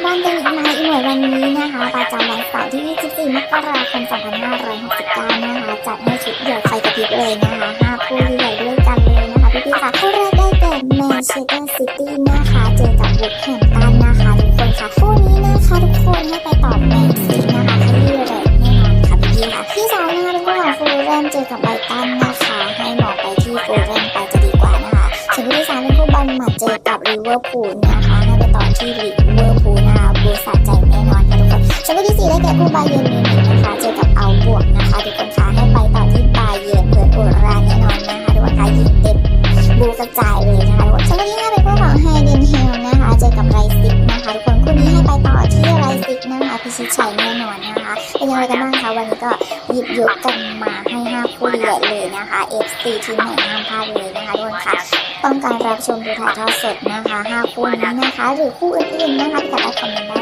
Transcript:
บอลกันอีกไหมอีกหน่วยวันนี้นะคะประจำวันเสาร์ที่24 มกราคม 2569 นะคะจัดให้ชุดใหญ่ไฟกระพริบเลยนะคะ5คู่ใหญ่ด้วยกันเลยนะคะพี่ๆค่ะคู่แรกได้แก่แมนเชสเตอร์ซิตี้นะคะเจอกับวูฟแฮมป์ตันนะคะทุกคนค่ะคู่นี้นะคะทุกคนให้ไปต่อแมนซีนะคะให้เลือดแน่นอนค่ะพี่ๆค่ะที่สองนะคะทุกคนค่ะฟูลแลมเจอกับไบรตันนะคะให้หมอกไปที่ฟูลแลมไปจะดีกว่านะคะส่วนคู่ที่สามเป็นคู่บอลมัดเจอกับลิเวอร์พูลนะคะให้ไปต่อที่ลิเวอร์พูลนะคะบูสะใจแน่นอนค่ะทุกคนส่วนคู่ที่สี่ได้แก่คู่บาเยิร์นมิวนิกนะคะเจอกับอัลบวกนะคะทุกคนค่ะให้ไปต่อที่บาเยิร์นเพื่อนโอราแน่นอนนะคะทุกคนค่ะยิงเต็มบูกระจายเลยนะคะทุกคนส่วนคู่ที่ห้าเป็นคู่ของไฮเดนเฮลนะคะเจอกับไรซิกนะคะทุกคนคู่นี้ให้ไปต่อที่ไรซิกนะคะพิชิตชัยแน่นอนนะคะเป็นยังไงกันบ้างคะวันนี้ก็หยิบยกกันมาให้5คู่ใหญ่เลยนะคะ FC ทีมไหนห้ามพลาดเลยนะคะทุกคนค่ะต้องการรับชมดูถ่ายทอดสดนะคะ5คู่นี้นะคะหรือคู่อื่นๆนะคะที่สามารถคอมเมนต์ได้